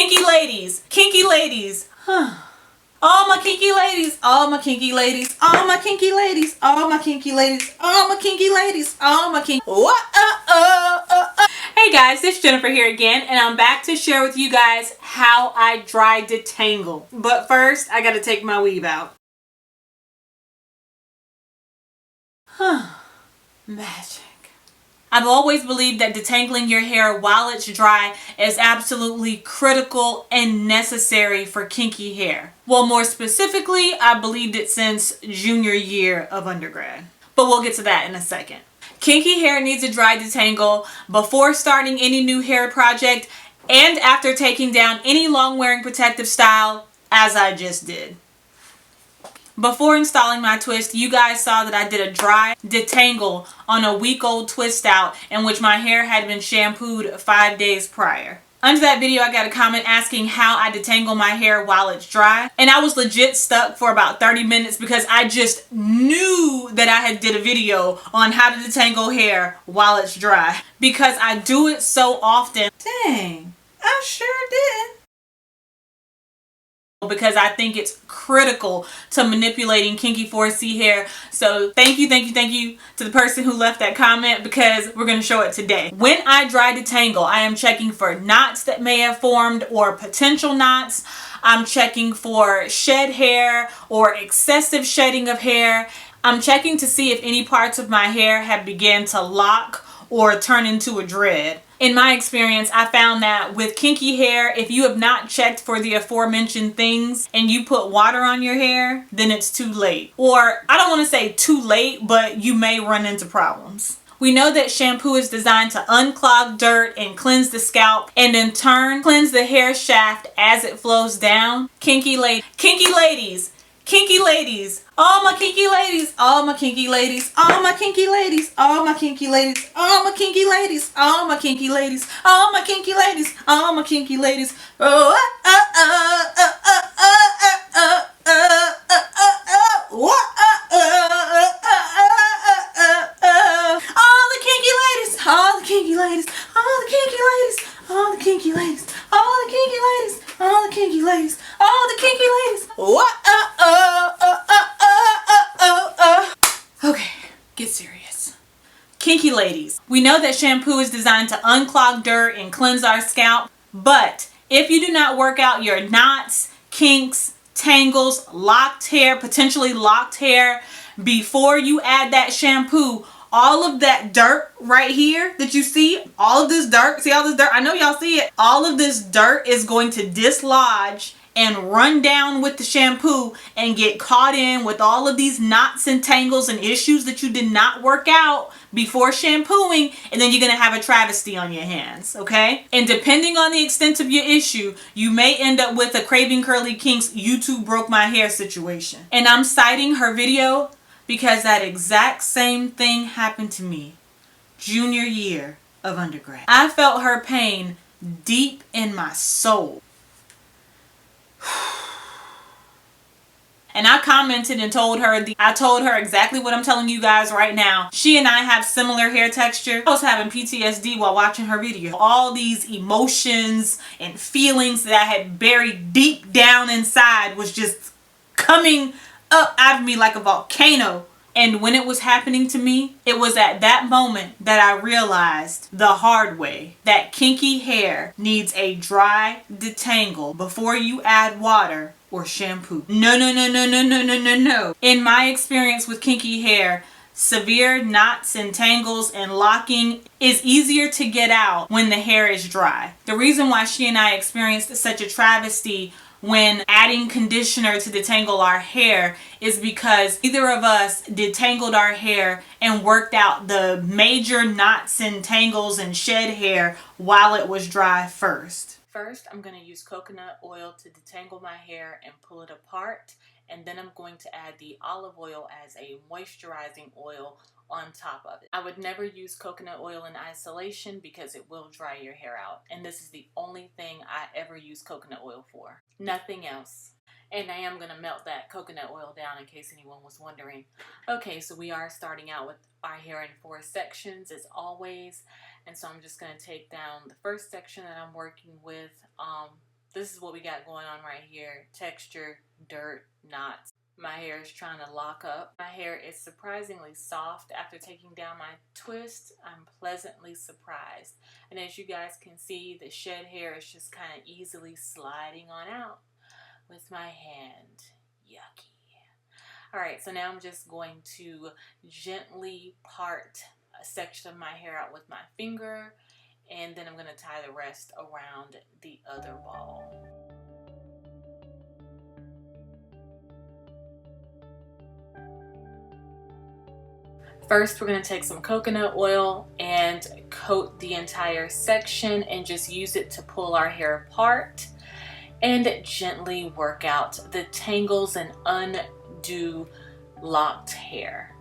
Kinky ladies, kinky ladies. All my kinky ladies, all my kinky ladies, all my kinky ladies, all my kinky ladies, all my kinky ladies, all my kinky. Hey guys, it's Jennifer here again, and I'm back to share with you guys how I dry detangle. But first, I gotta take my weave out. Magic. I've always believed that detangling your hair while it's dry is absolutely critical and necessary for kinky hair. Well, more specifically, I believed it since junior year of undergrad. But we'll get to that in a second. Kinky hair needs a dry detangle before starting any new hair project and after taking down any long-wearing protective style, as I just did. Before installing my twist, you guys saw that I did a dry detangle on a week-old twist out in which my hair had been shampooed 5 days prior. Under that video, I got a comment asking how I detangle my hair while it's dry. And I was legit stuck for about 30 minutes because I just knew that I had did a video on how to detangle hair while it's dry. Because I do it so often. Dang, I sure did. Because I think it's critical to manipulating kinky 4C hair. So thank you to the person who left that comment, because we're going to show it today. When I dry detangle, I am checking for knots that may have formed or potential knots. I'm checking for shed hair or excessive shedding of hair. I'm checking to see if any parts of my hair have begun to lock or turn into a dread. In my experience, I found that with kinky hair, if you have not checked for the aforementioned things and you put water on your hair, then it's too late. Or I don't want to say too late, but you may run into problems. We know that shampoo is designed to unclog dirt and cleanse the scalp, and in turn cleanse the hair shaft as it flows down. Kinky ladies, kinky ladies, all my kinky ladies, all my kinky ladies, all my kinky ladies, all my kinky ladies, all my kinky ladies, all my kinky ladies, all my kinky ladies, all my kinky ladies. All the kinky ladies, all the kinky ladies, all the kinky ladies, all the kinky ladies, all the kinky ladies, all the kinky ladies, all the kinky ladies. Okay, get serious. Kinky ladies, we know that shampoo is designed to unclog dirt and cleanse our scalp, but if you do not work out your knots, kinks, tangles, locked hair, potentially locked hair, before you add that shampoo, all of that dirt right here that you see, all of this dirt, see all this dirt? I know y'all see it. All of this dirt is going to dislodge and run down with the shampoo and get caught in with all of these knots and tangles and issues that you did not work out before shampooing, and then you're going to have a travesty on your hands, okay? And depending on the extent of your issue, you may end up with a Craving Curly Kinks YouTube broke my hair situation. And I'm citing her video because that exact same thing happened to me junior year of undergrad. I felt her pain deep in my soul. And I commented and told her, I told her exactly what I'm telling you guys right now. She and I have similar hair texture. I was having PTSD while watching her video. All these emotions and feelings that I had buried deep down inside was just coming up out of me like a volcano. And when it was happening to me, it was at that moment that I realized the hard way that kinky hair needs a dry detangle before you add water or shampoo. No. In my experience with kinky hair, severe knots and tangles and locking is easier to get out when the hair is dry. The reason why she and I experienced such a travesty when adding conditioner to detangle our hair is because either of us detangled our hair and worked out the major knots and tangles and shed hair while it was dry first. First, I'm going to use coconut oil to detangle my hair and pull it apart, and then I'm going to add the olive oil as a moisturizing oil on top of it. I would never use coconut oil in isolation because it will dry your hair out, and this is the only thing I ever use coconut oil for. Nothing else. And I am going to melt that coconut oil down in case anyone was wondering. Okay, so we are starting out with our hair in 4 sections as always. And so I'm just going to take down the first section that I'm working with, This is what we got going on right here. Texture, dirt, knots. My hair is trying to lock up. My hair is surprisingly soft after taking down my twist. I'm pleasantly surprised. And as you guys can see, the shed hair is just kind of easily sliding on out with my hand. Yucky. Alright, so now I'm just going to gently part a section of my hair out with my finger, and then I'm going to tie the rest around the other ball. First, we're going to take some coconut oil and coat the entire section and just use it to pull our hair apart and gently work out the tangles and undo locked hair.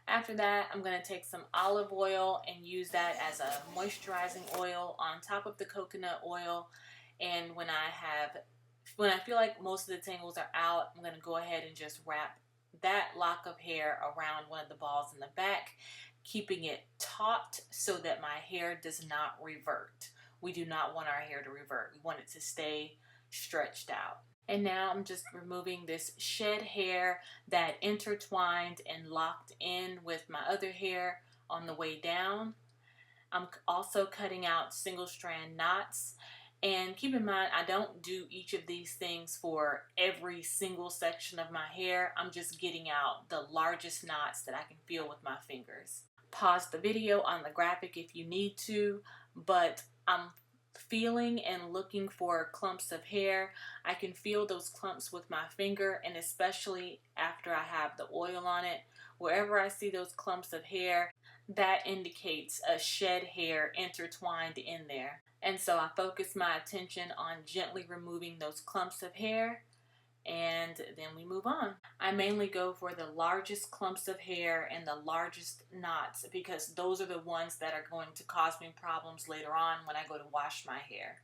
After that, I'm going to take some olive oil and use that as a moisturizing oil on top of the coconut oil. And when I feel like most of the tangles are out, I'm going to go ahead and just wrap that lock of hair around one of the balls in the back, keeping it taut so that my hair does not revert. We do not want our hair to revert. We want it to stay stretched out. And now I'm just removing this shed hair that intertwined and locked in with my other hair on the way down. I'm also cutting out single strand knots. And keep in mind, I don't do each of these things for every single section of my hair. I'm just getting out the largest knots that I can feel with my fingers. Pause the video on the graphic if you need to, but I'm feeling and looking for clumps of hair. I can feel those clumps with my finger, and especially after I have the oil on it. Wherever I see those clumps of hair, that indicates a shed hair intertwined in there. And so I focus my attention on gently removing those clumps of hair, and then we move on. I mainly go for the largest clumps of hair and the largest knots because those are the ones that are going to cause me problems later on when I go to wash my hair.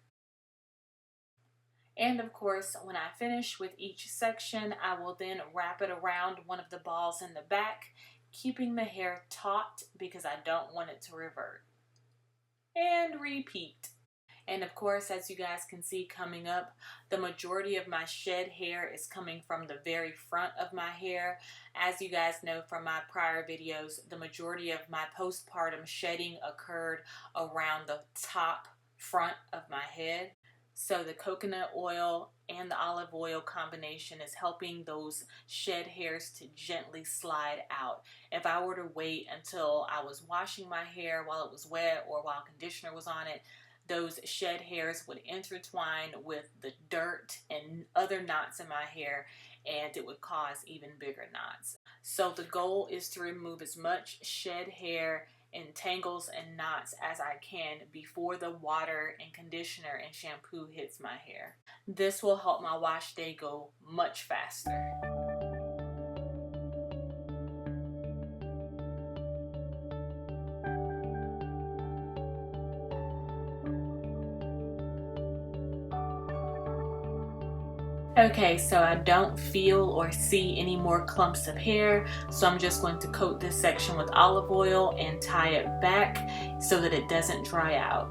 And of course, when I finish with each section, I will then wrap it around one of the balls in the back, keeping the hair taut because I don't want it to revert. And repeat. And of course, as you guys can see coming up, the majority of my shed hair is coming from the very front of my hair. As you guys know from my prior videos, the majority of my postpartum shedding occurred around the top front of my head. So the coconut oil and the olive oil combination is helping those shed hairs to gently slide out. If I were to wait until I was washing my hair while it was wet or while conditioner was on it, those shed hairs would intertwine with the dirt and other knots in my hair, and it would cause even bigger knots. So the goal is to remove as much shed hair and tangles and knots as I can before the water and conditioner and shampoo hits my hair. This will help my wash day go much faster. Okay, so I don't feel or see any more clumps of hair, so I'm just going to coat this section with olive oil and tie it back so that it doesn't dry out.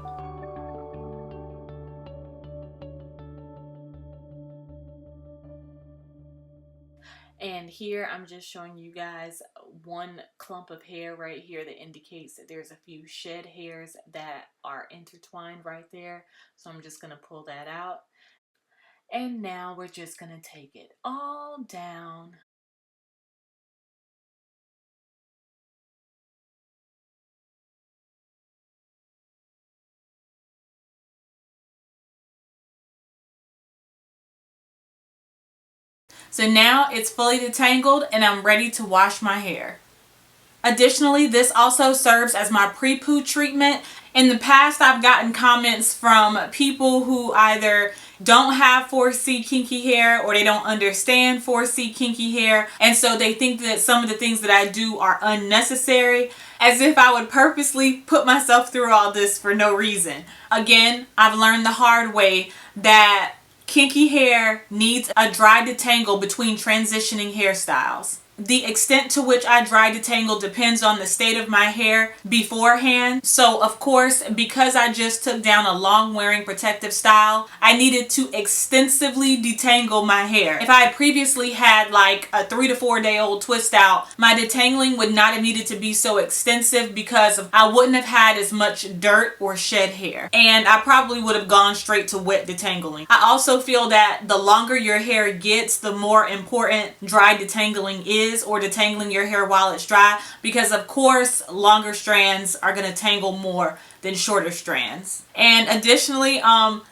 And here I'm just showing you guys one clump of hair right here that indicates that there's a few shed hairs that are intertwined right there. So I'm just going to pull that out. And now we're just going to take it all down. So now it's fully detangled and I'm ready to wash my hair. Additionally, this also serves as my pre-poo treatment. In the past, I've gotten comments from people who either don't have 4C kinky hair or they don't understand 4C kinky hair, and so they think that some of the things that I do are unnecessary, as if I would purposely put myself through all this for no reason. Again, I've learned the hard way that kinky hair needs a dry detangle between transitioning hairstyles. the extent to which I dry detangle depends on the state of my hair beforehand. So of course, because I just took down a long wearing protective style, I needed to extensively detangle my hair. If I had previously had like a 3 to 4 day old twist out, my detangling would not have needed to be so extensive because I wouldn't have had as much dirt or shed hair. And I probably would have gone straight to wet detangling. I also feel that the longer your hair gets, the more important dry detangling is, or detangling your hair while it's dry, because of course longer strands are going to tangle more than shorter strands. And additionally,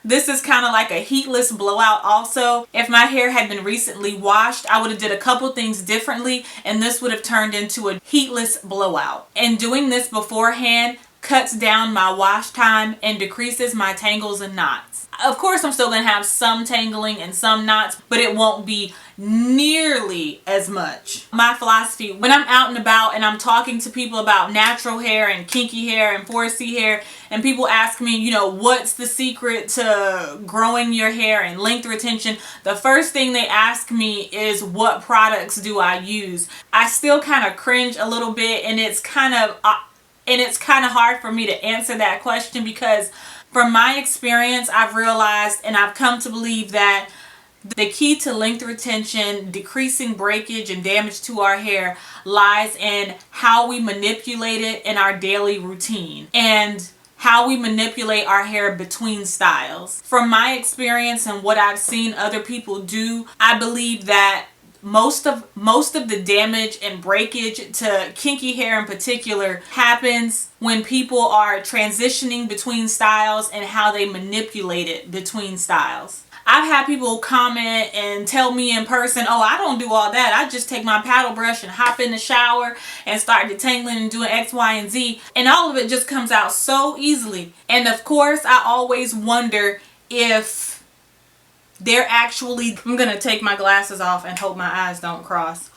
this is kind of like a heatless blowout also. If my hair had been recently washed, I would have did a couple things differently, and this would have turned into a heatless blowout. And doing this beforehand cuts down my wash time and decreases my tangles and knots. Of course, I'm still going to have some tangling and some knots, but it won't be nearly as much. My philosophy when I'm out and about and I'm talking to people about natural hair and kinky hair and 4C hair, and people ask me, you know, what's the secret to growing your hair and length retention, the first thing they ask me is what products do I use. I still kind of cringe a little bit, and it's kind of hard for me to answer that question, because from my experience, I've realized and I've come to believe that the key to length retention, decreasing breakage and damage to our hair, lies in how we manipulate it in our daily routine and how we manipulate our hair between styles. From my experience and what I've seen other people do, I believe that most of the damage and breakage to kinky hair in particular happens when people are transitioning between styles and how they manipulate it between styles. I've had people comment and tell me in person, oh, I don't do all that. I just take my paddle brush and hop in the shower and start detangling and doing X, Y, and Z. And all of it just comes out so easily. And of course, I always wonder if they're actually, I'm gonna take my glasses off and hope my eyes don't cross.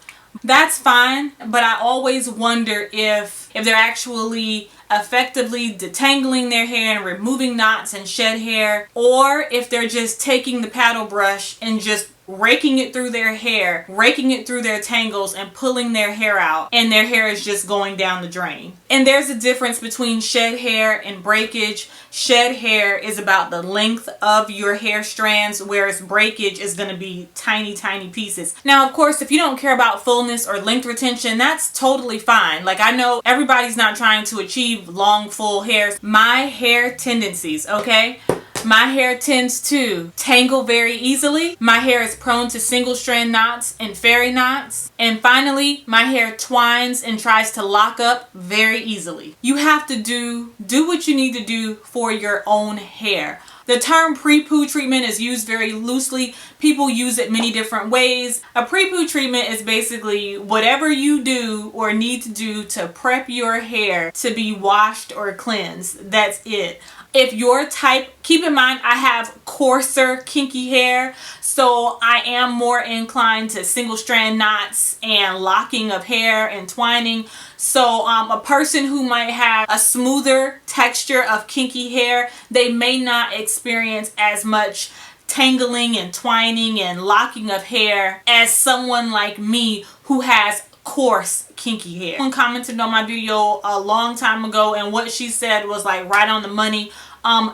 That's fine, but I always wonder if they're actually effectively detangling their hair and removing knots and shed hair, or if they're just taking the paddle brush and just raking it through their hair, raking it through their tangles and pulling their hair out, and their hair is just going down the drain. And there's a difference between shed hair and breakage. Shed hair is about the length of your hair strands, whereas breakage is going to be tiny, tiny pieces. Now, of course, if you don't care about fullness or length retention, that's totally fine. Like, I know everybody's not trying to achieve long, full hairs. My hair tendencies, okay? My hair tends to tangle very easily. My hair is prone to single strand knots and fairy knots. And finally, my hair twines and tries to lock up very easily. You have to do what you need to do for your own hair. The term pre-poo treatment is used very loosely. People use it many different ways. A pre-poo treatment is basically whatever you do or need to do to prep your hair to be washed or cleansed. That's it. If your type, keep in mind I have coarser kinky hair, so I am more inclined to single strand knots and locking of hair and twining. So a person who might have a smoother texture of kinky hair, they may not experience as much tangling and twining and locking of hair as someone like me who has coarse kinky hair. Someone commented on my video a long time ago, and what she said was like right on the money.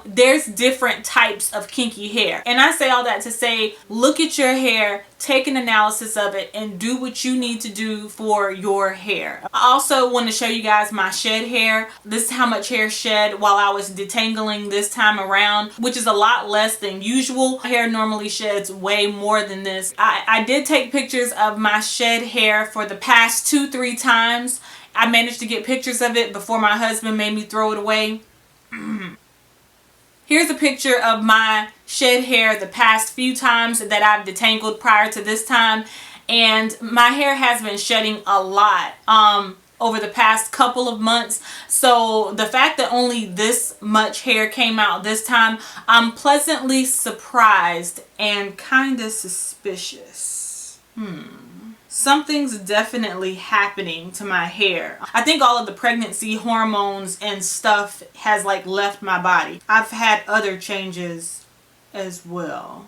There's different types of kinky hair, and I say all that to say, look at your hair, take an analysis of it, and do what you need to do for your hair. I also want to show you guys my shed hair. This is how much hair shed while I was detangling this time around, which is a lot less than usual. Hair normally sheds way more than this. I did take pictures of my shed hair for the past 2-3 times. I managed to get pictures of it before my husband made me throw it away. Here's a picture of my shed hair the past few times that I've detangled prior to this time, and my hair has been shedding a lot over the past couple of months. So the fact that only this much hair came out this time, I'm pleasantly surprised and kind of suspicious. Something's definitely happening to my hair. I think all of the pregnancy hormones and stuff has like left my body. I've had other changes as well.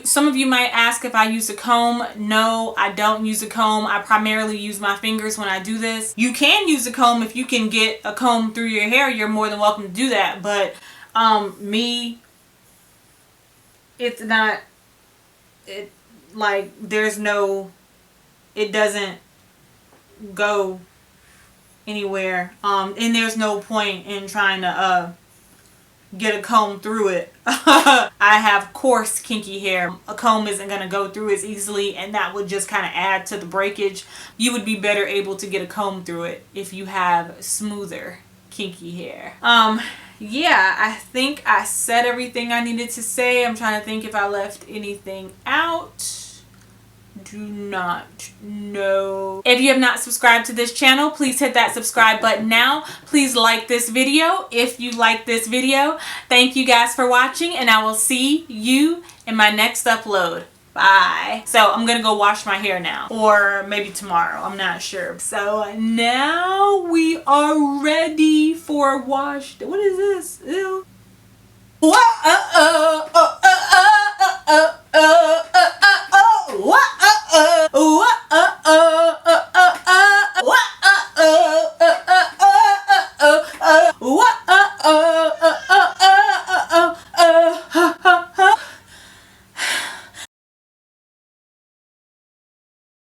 Some of you might ask if I use a comb. No, I don't use a comb. I primarily use my fingers when I do this. You can use a comb. If you can get a comb through your hair, you're more than welcome to do that. But me, it's not, it like there's no, it doesn't go anywhere. And there's no point in trying to get a comb through it. I have coarse kinky hair. A comb isn't going to go through as easily, and that would just kind of add to the breakage. You would be better able to get a comb through it if you have smoother kinky hair. Yeah, I think I said everything I needed to say. I'm trying to think if I left anything out. Do not know. If you have not subscribed to this channel, please hit that subscribe button now. Please like this video if you like this video. Thank you guys for watching, and I will see you in my next upload. Bye. So I'm gonna go wash my hair now, or maybe tomorrow, I'm not sure. So now we are ready for wash. What is this? Ew. What?